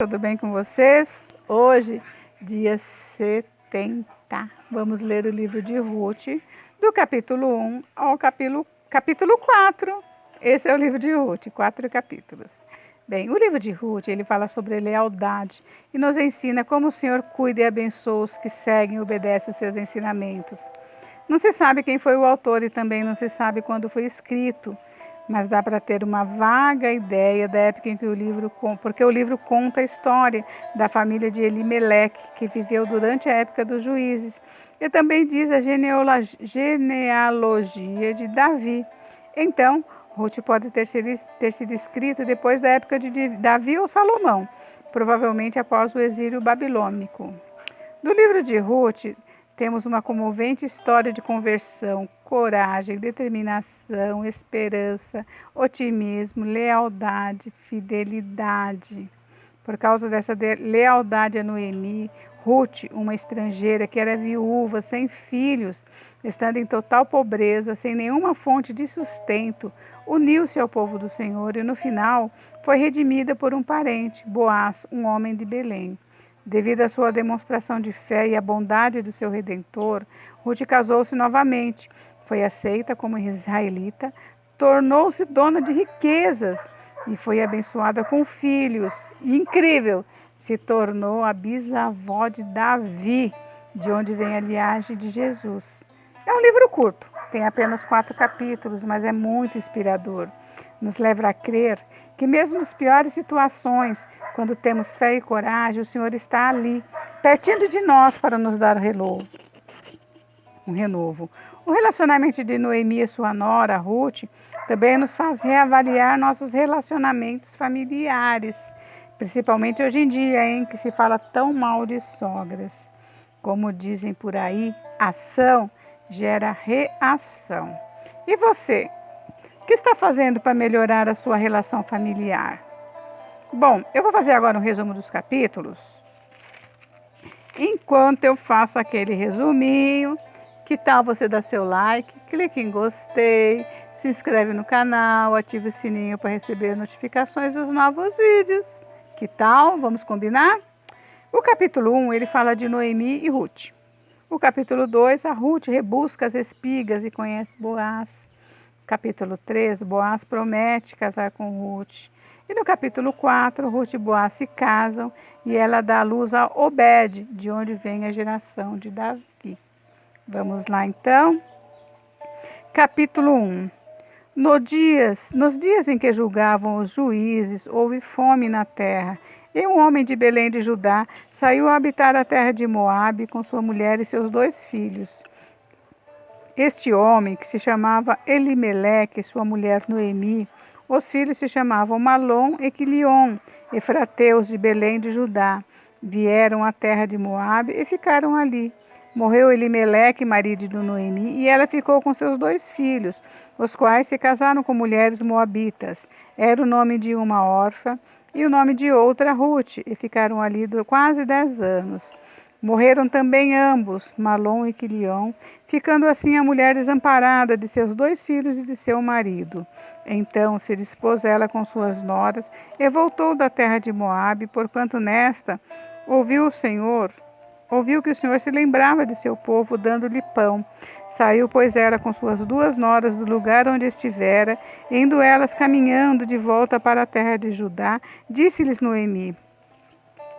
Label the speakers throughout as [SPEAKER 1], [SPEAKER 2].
[SPEAKER 1] Tudo bem com vocês? Hoje, dia 70, vamos ler o livro de Ruth, do capítulo 1 ao capítulo 4. Esse é o livro de Ruth, 4 capítulos. Bem, o livro de Ruth, ele fala sobre lealdade e nos ensina como o Senhor cuida e abençoa os que seguem e obedecem os seus ensinamentos. Não se sabe quem foi o autor e também não se sabe quando foi escrito, mas dá para ter uma vaga ideia da época em que porque o livro conta a história da família de Elimeleque, que viveu durante a época dos juízes, e também diz a genealogia de Davi. Então, Ruth pode ter sido escrito depois da época de Davi ou Salomão, provavelmente após o exílio babilônico. Do livro de Ruth, temos uma comovente história de conversão, coragem, determinação, esperança, otimismo, lealdade, fidelidade. Por causa dessa lealdade a Noemi, Ruth, uma estrangeira que era viúva, sem filhos, estando em total pobreza, sem nenhuma fonte de sustento, uniu-se ao povo do Senhor e, no final, foi redimida por um parente, Boaz, um homem de Belém. Devido à sua demonstração de fé e à bondade do seu Redentor, Ruth casou-se novamente, foi aceita como israelita, tornou-se dona de riquezas e foi abençoada com filhos. Incrível! Se tornou a bisavó de Davi, de onde vem a linhagem de Jesus. É um livro curto, tem apenas 4 capítulos, mas é muito inspirador. Nos leva a crer que mesmo nas piores situações, quando temos fé e coragem, o Senhor está ali, pertinho de nós para nos dar um renovo. O relacionamento de Noemi e sua nora, Ruth, também nos faz reavaliar nossos relacionamentos familiares, principalmente hoje em dia, em que se fala tão mal de sogras. Como dizem por aí, ação gera reação. E você? O que está fazendo para melhorar a sua relação familiar? Bom, eu vou fazer agora um resumo dos capítulos. Enquanto eu faço aquele resuminho, que tal você dar seu like, clique em gostei, se inscreve no canal, ative o sininho para receber notificações dos novos vídeos. Que tal? Vamos combinar? O capítulo 1, ele fala de Noemi e Ruth. O capítulo 2, a Ruth rebusca as espigas e conhece Boaz. Capítulo 3, Boaz promete casar com Ruth. E no capítulo 4, Ruth e Boaz se casam e ela dá à luz a Obed, de onde vem a geração de Davi. Vamos lá então. Capítulo 1. Nos dias em que julgavam os juízes, houve fome na terra. E um homem de Belém de Judá saiu a habitar a terra de Moabe com sua mulher e seus 2 filhos. Este homem, que se chamava Elimeleque, sua mulher Noemi, os filhos se chamavam Malom e Quilion, efrateus de Belém de Judá. Vieram à terra de Moabe e ficaram ali. Morreu Elimeleque, marido de Noemi, e ela ficou com seus 2 filhos, os quais se casaram com mulheres moabitas. Era o nome de uma órfã e o nome de outra Ruth, e ficaram ali quase 10 anos. Morreram também ambos, Malom e Quilion, ficando assim a mulher desamparada de seus 2 filhos e de seu marido. Então se dispôs ela com suas noras e voltou da terra de Moabe, porquanto nesta ouviu que o Senhor se lembrava de seu povo, dando-lhe pão. Saiu, pois, ela com suas 2 noras do lugar onde estivera, indo elas caminhando de volta para a terra de Judá, disse-lhes Noemi: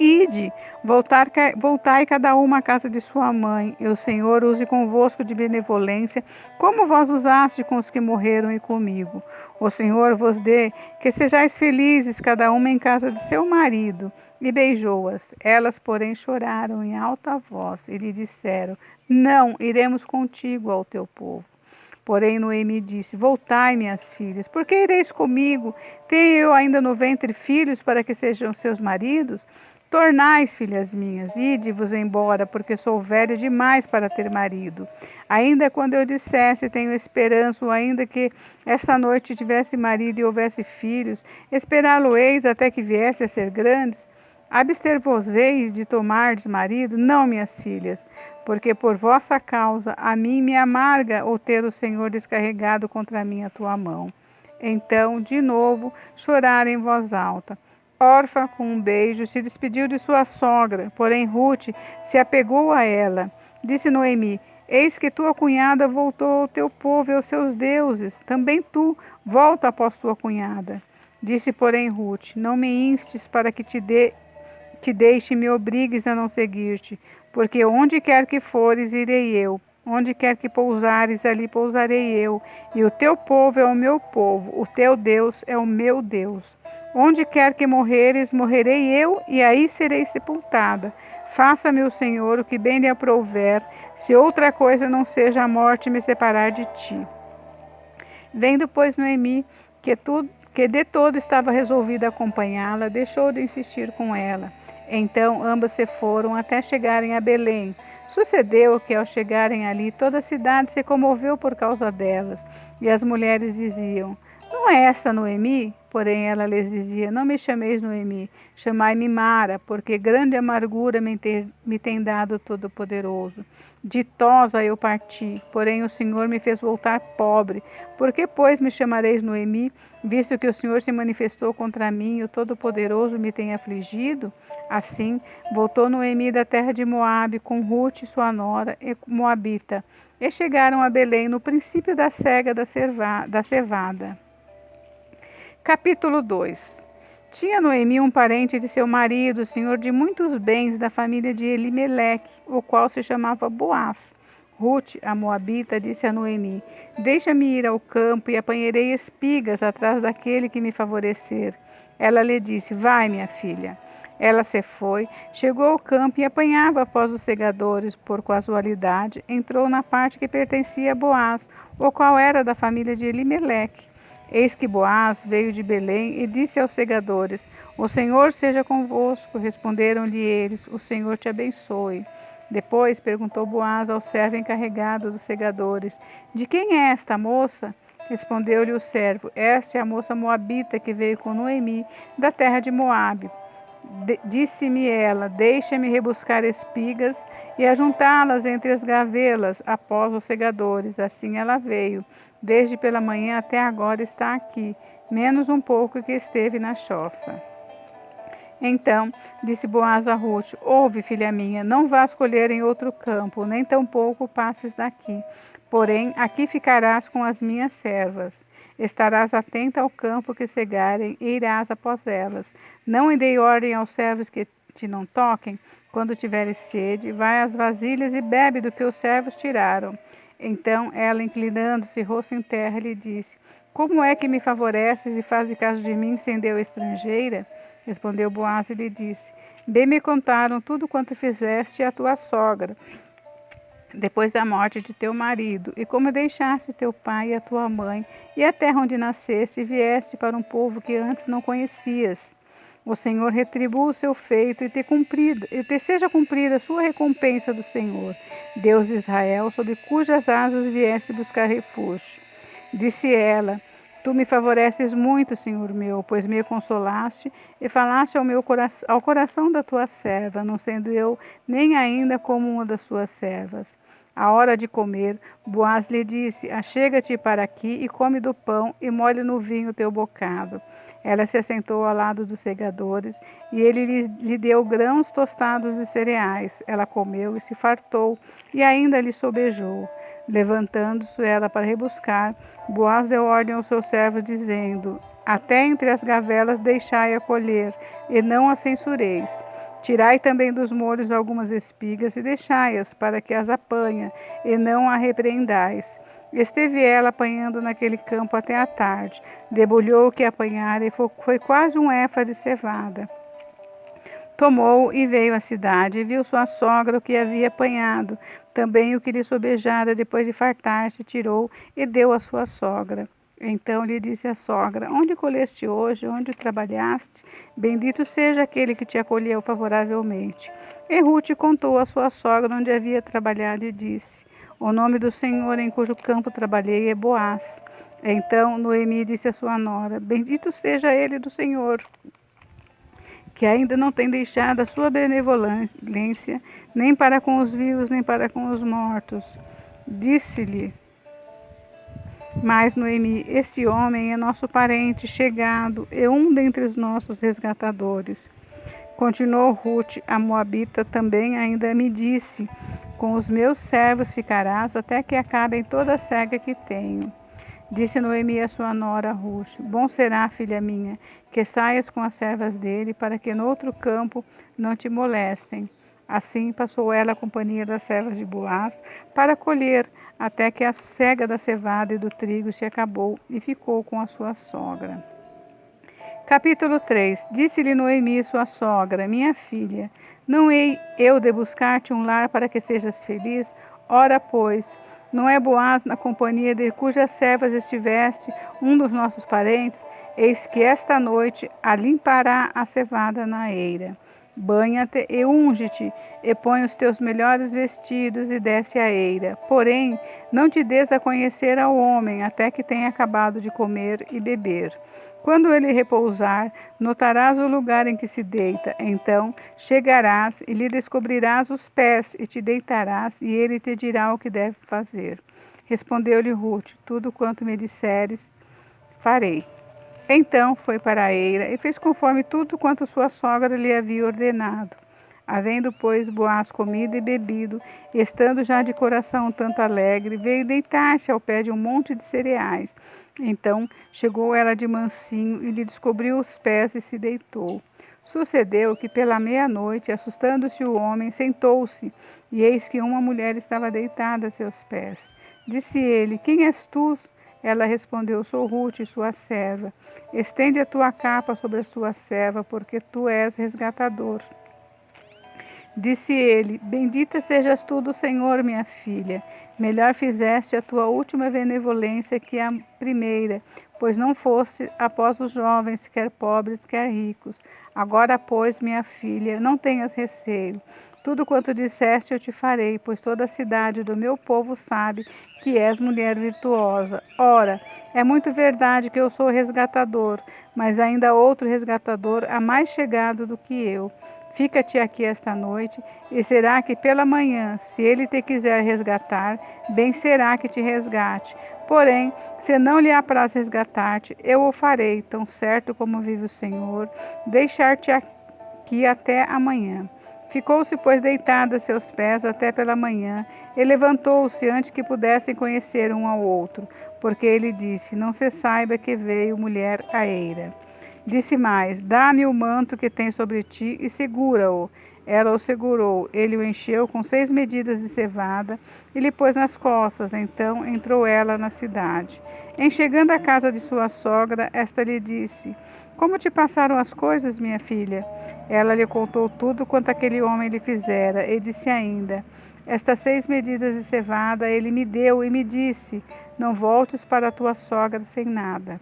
[SPEAKER 1] Ide, voltai cada uma à casa de sua mãe, e o Senhor use convosco de benevolência, como vós usaste com os que morreram e comigo. O Senhor vos dê que sejais felizes, cada uma em casa de seu marido. E beijou-as. Elas, porém, choraram em alta voz e lhe disseram: Não, iremos contigo ao teu povo. Porém, Noemi disse: Voltai, minhas filhas, porque ireis comigo? Tenho eu ainda no ventre filhos para que sejam seus maridos? Tornais, filhas minhas, ide-vos embora, porque sou velha demais para ter marido. Ainda quando eu dissesse, tenho esperança, ou ainda que esta noite tivesse marido e houvesse filhos, esperá-lo-eis até que viesse a ser grandes? Abster-vos-eis de tomardes marido? Não, minhas filhas, porque por vossa causa a mim me amarga o ter o Senhor descarregado contra mim a tua mão. Então, de novo, choraram em voz alta. Orfa, com um beijo, se despediu de sua sogra, porém Ruth se apegou a ela. Disse Noemi: Eis que tua cunhada voltou ao teu povo e aos seus deuses. Também tu volta após tua cunhada. Disse, porém, Ruth: Não me instes para que te deixe e me obrigues a não seguir-te, porque onde quer que fores, irei eu. Onde quer que pousares, ali pousarei eu. E o teu povo é o meu povo, o teu Deus é o meu Deus. Onde quer que morreres, morrerei eu, e aí serei sepultada. Faça-me o Senhor o que bem lhe aprouver, se outra coisa não seja a morte me separar de ti. Vendo, pois, Noemi que de todo estava resolvida a acompanhá-la, deixou de insistir com ela. Então ambas se foram até chegarem a Belém. Sucedeu que, ao chegarem ali, toda a cidade se comoveu por causa delas, e as mulheres diziam: Não é essa Noemi? Porém ela lhes dizia: Não me chameis Noemi, chamai-me Mara, porque grande amargura me tem dado o Todo-Poderoso. Ditosa eu parti, porém o Senhor me fez voltar pobre. Por que, pois, me chamareis Noemi, visto que o Senhor se manifestou contra mim e o Todo-Poderoso me tem afligido? Assim, voltou Noemi da terra de Moabe com Ruth, sua nora, e Moabita, e chegaram a Belém no princípio da cega da cevada. Capítulo 2. Tinha Noemi um parente de seu marido, senhor de muitos bens da família de Elimeleque, o qual se chamava Boaz. Ruth, a moabita, disse a Noemi: Deixa-me ir ao campo e apanharei espigas atrás daquele que me favorecer. Ela lhe disse: Vai, minha filha. Ela se foi, chegou ao campo e apanhava após os segadores. Por casualidade, entrou na parte que pertencia a Boaz, o qual era da família de Elimeleque. Eis que Boaz veio de Belém e disse aos segadores: O Senhor seja convosco. Responderam-lhe eles: O Senhor te abençoe. Depois perguntou Boaz ao servo encarregado dos segadores: De quem é esta moça? Respondeu-lhe o servo: Esta é a moça moabita que veio com Noemi, da terra de Moabe. Disse-me ela: Deixa-me rebuscar espigas e ajuntá-las entre as gavelas após os segadores. Assim ela veio. Desde pela manhã até agora está aqui, menos um pouco que esteve na choça. Então disse Boaz a Ruth: Ouve, filha minha, não vás colher em outro campo, nem tampouco passes daqui. Porém, aqui ficarás com as minhas servas. Estarás atenta ao campo que cegarem e irás após elas. Não dei ordem aos servos que te não toquem. Quando tiveres sede, vai às vasilhas e bebe do que os servos tiraram. Então ela, inclinando-se, rosto em terra, lhe disse: Como é que me favoreces e fazes caso de mim, sendo eu estrangeira? Respondeu Boaz e lhe disse: Bem me contaram tudo quanto fizeste à tua sogra, depois da morte de teu marido, e como deixaste teu pai e a tua mãe, e a terra onde nasceste, e vieste para um povo que antes não conhecias. O Senhor retribua o seu feito e te seja cumprida a sua recompensa do Senhor, Deus de Israel, sob cujas asas vieste buscar refúgio. Disse ela: Tu me favoreces muito, Senhor meu, pois me consolaste e falaste ao coração da tua serva, não sendo eu nem ainda como uma das suas servas. À hora de comer, Boaz lhe disse: Achega-te para aqui e come do pão e molhe no vinho o teu bocado. Ela se assentou ao lado dos segadores e ele lhe deu grãos tostados e cereais. Ela comeu e se fartou e ainda lhe sobejou. Levantando-se ela para rebuscar, Boaz deu ordem aos seus servos, dizendo: Até entre as gavelas deixai-a colher, e não a censureis. Tirai também dos molhos algumas espigas e deixai-as, para que as apanhe, e não a repreendais. Esteve ela apanhando naquele campo até a tarde. Debulhou o que apanhara e foi quase um éfa de cevada. Tomou e veio à cidade, e viu sua sogra o que havia apanhado, também o que lhe sobejara depois de fartar-se, tirou e deu à sua sogra. Então lhe disse a sogra: Onde colheste hoje? Onde trabalhaste? Bendito seja aquele que te acolheu favoravelmente. E Ruth contou à sua sogra onde havia trabalhado e disse: O nome do Senhor em cujo campo trabalhei é Boaz. Então Noemi disse à sua nora: Bendito seja ele do Senhor, que ainda não tem deixado a sua benevolência, nem para com os vivos, nem para com os mortos. Disse-lhe Mas, Noemi, esse homem é nosso parente chegado e um dentre os nossos resgatadores. Continuou Ruth, a moabita, também ainda me disse: com os meus servos ficarás até que acabem toda a cega que tenho. Disse Noemi a sua nora Ruth: bom será, filha minha, que saias com as servas dele, para que no outro campo não te molestem. Assim passou ela a companhia das servas de Boaz para colher, até que a cega da cevada e do trigo se acabou, e ficou com a sua sogra. Capítulo 3. Disse-lhe Noemi, sua sogra: minha filha, não hei eu de buscar-te um lar para que sejas feliz? Ora, pois, não é Boaz na companhia de cujas servas estiveste um dos nossos parentes? Eis que esta noite a limpará a cevada na eira. Banha-te e unge-te, e põe os teus melhores vestidos e desce a eira. Porém, não te des a conhecer ao homem, até que tenha acabado de comer e beber. Quando ele repousar, notarás o lugar em que se deita. Então chegarás e lhe descobrirás os pés, e te deitarás, e ele te dirá o que deve fazer. Respondeu-lhe Ruth: tudo quanto me disseres, farei. Então foi para a eira e fez conforme tudo quanto sua sogra lhe havia ordenado. Havendo, pois, Boaz comido e bebido, estando já de coração um tanto alegre, veio deitar-se ao pé de um monte de cereais. Então chegou ela de mansinho e lhe descobriu os pés e se deitou. Sucedeu que pela meia-noite, assustando-se o homem, sentou-se, e eis que uma mulher estava deitada a seus pés. Disse ele: quem és tu? Ela respondeu: sou Ruth, sua serva. Estende a tua capa sobre a sua serva, porque tu és resgatador. Disse ele: bendita sejas tu do Senhor, minha filha. Melhor fizeste a tua última benevolência que a primeira, pois não foste após os jovens, quer pobres, quer ricos. Agora, pois, minha filha, não tenhas receio. Tudo quanto disseste eu te farei, pois toda a cidade do meu povo sabe que és mulher virtuosa. Ora, é muito verdade que eu sou resgatador, mas ainda outro resgatador há mais chegado do que eu. Fica-te aqui esta noite, e será que pela manhã, se ele te quiser resgatar, bem será que te resgate. Porém, se não lhe apraz resgatar-te, eu o farei, tão certo como vive o Senhor, deixar-te aqui até amanhã. Ficou-se, pois, deitada a seus pés até pela manhã, e levantou-se antes que pudessem conhecer um ao outro, porque ele disse: não se saiba que veio mulher à eira. Disse mais: dá-me o manto que tens sobre ti e segura-o. Ela o segurou. Ele o encheu com 6 medidas de cevada e lhe pôs nas costas. Então entrou ela na cidade. Em chegando à casa de sua sogra, esta lhe disse: como te passaram as coisas, minha filha? Ela lhe contou tudo quanto aquele homem lhe fizera, e disse ainda: estas 6 medidas de cevada ele me deu e me disse: não voltes para a tua sogra sem nada.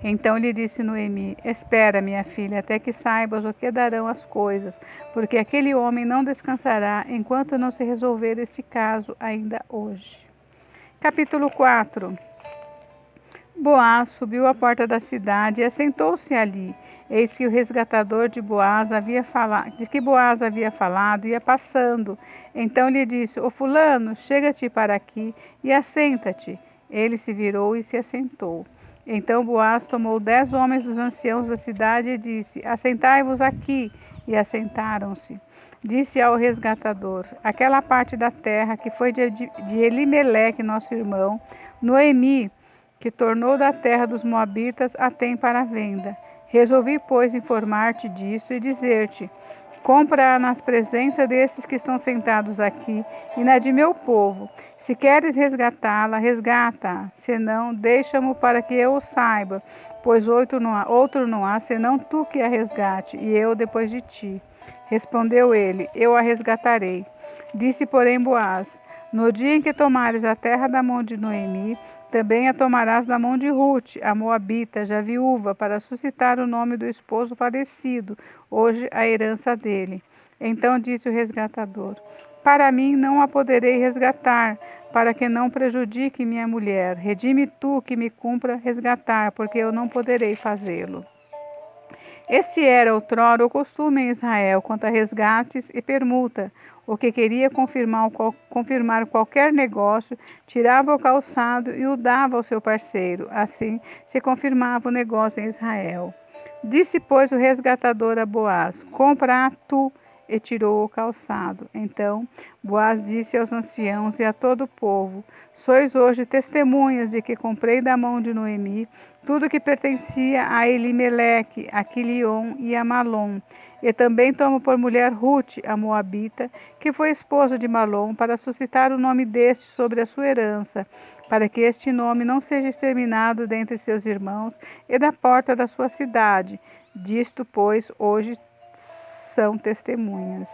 [SPEAKER 1] Então lhe disse Noemi: espera, minha filha, até que saibas o que darão as coisas, porque aquele homem não descansará enquanto não se resolver este caso ainda hoje. Capítulo 4. Boaz subiu à porta da cidade e assentou-se ali. Eis que o resgatador de Boaz havia falado, de que Boaz havia falado, ia passando. Então lhe disse: ô fulano, chega-te para aqui e assenta-te. Ele se virou e se assentou. Então Boaz tomou 10 homens dos anciãos da cidade e disse: assentai-vos aqui. E assentaram-se. Disse ao resgatador: aquela parte da terra que foi de Elimeleque, nosso irmão, Noemi, que tornou da terra dos moabitas, a tem para venda. Resolvi, pois, informar-te disto e dizer-te: compra-a na presença desses que estão sentados aqui e na de meu povo. Se queres resgatá-la, resgata-a. Senão, deixa-mo para que eu o saiba, pois outro não há, senão tu que a resgate, e eu depois de ti. Respondeu ele: eu a resgatarei. Disse, porém, Boaz: no dia em que tomares a terra da mão de Noemi, também a tomarás da mão de Ruth, a moabita, já viúva, para suscitar o nome do esposo falecido, hoje a herança dele. Então disse o resgatador: para mim não a poderei resgatar, para que não prejudique minha mulher. Redime tu que me cumpra resgatar, porque eu não poderei fazê-lo. Este era outrora o costume em Israel quanto a resgates e permuta. O que queria confirmar qualquer negócio, tirava o calçado e o dava ao seu parceiro. Assim se confirmava o negócio em Israel. Disse, pois, o resgatador a Boaz: compra tu, e tirou o calçado. Então Boaz disse aos anciãos e a todo o povo: sois hoje testemunhas de que comprei da mão de Noemi tudo que pertencia a Elimeleque, a Quilion e a Malom. E também tomo por mulher Rute, a Moabita, que foi esposa de Malom, para suscitar o nome deste sobre a sua herança, para que este nome não seja exterminado dentre seus irmãos e da porta da sua cidade. Disto, pois, hoje são testemunhas.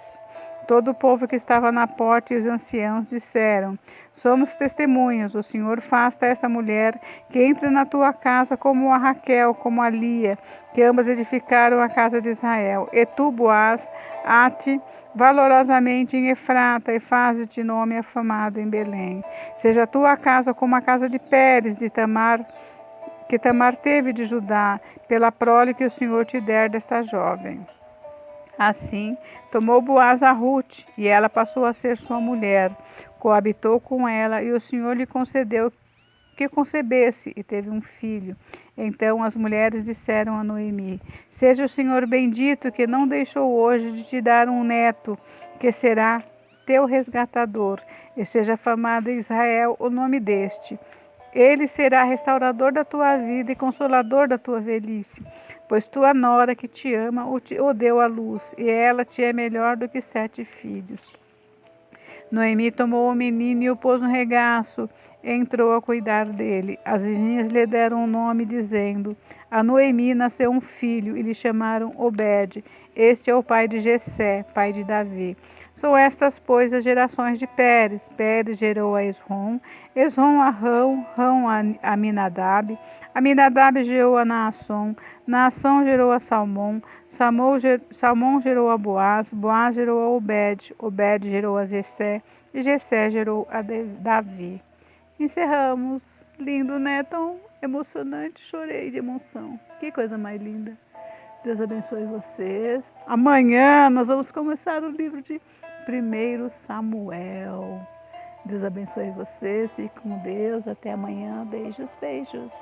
[SPEAKER 1] Todo o povo que estava na porta e os anciãos disseram: somos testemunhas, o Senhor faça a essa mulher que entre na tua casa como a Raquel, como a Lia, que ambas edificaram a casa de Israel. E tu, Boaz, ate valorosamente em Efrata e faze-te nome afamado em Belém. Seja a tua casa como a casa de Pérez, de Tamar, que Tamar teve de Judá, pela prole que o Senhor te der desta jovem. Assim, tomou Boaz a Rute, e ela passou a ser sua mulher. Coabitou com ela, e o Senhor lhe concedeu que concebesse, e teve um filho. Então as mulheres disseram a Noemi: seja o Senhor bendito, que não deixou hoje de te dar um neto, que será teu resgatador, e seja famado em Israel o nome deste. Ele será restaurador da tua vida e consolador da tua velhice, pois tua nora que te ama o deu à luz, e ela te é melhor do que 7 filhos. Noemi tomou o menino e o pôs no regaço, e entrou a cuidar dele. As vizinhas lhe deram um nome, dizendo: a Noemi nasceu um filho, e lhe chamaram Obed. Este é o pai de Jessé, pai de Davi. São estas, pois, as gerações de Pérez. Pérez gerou a Esrom, Esrom a Rão, Rão a Aminadab, Aminadab gerou a Naasson, Naasson gerou a Salmão, Salmão gerou a Boaz, Boaz gerou a Obed, Obed gerou a Jessé, e Jessé gerou a Davi. Encerramos. Lindo, né? Tão emocionante. Chorei de emoção. Que coisa mais linda. Deus abençoe vocês. Amanhã nós vamos começar o livro de 1 Samuel. Deus abençoe vocês. Fique com Deus. Até amanhã. Beijos, beijos.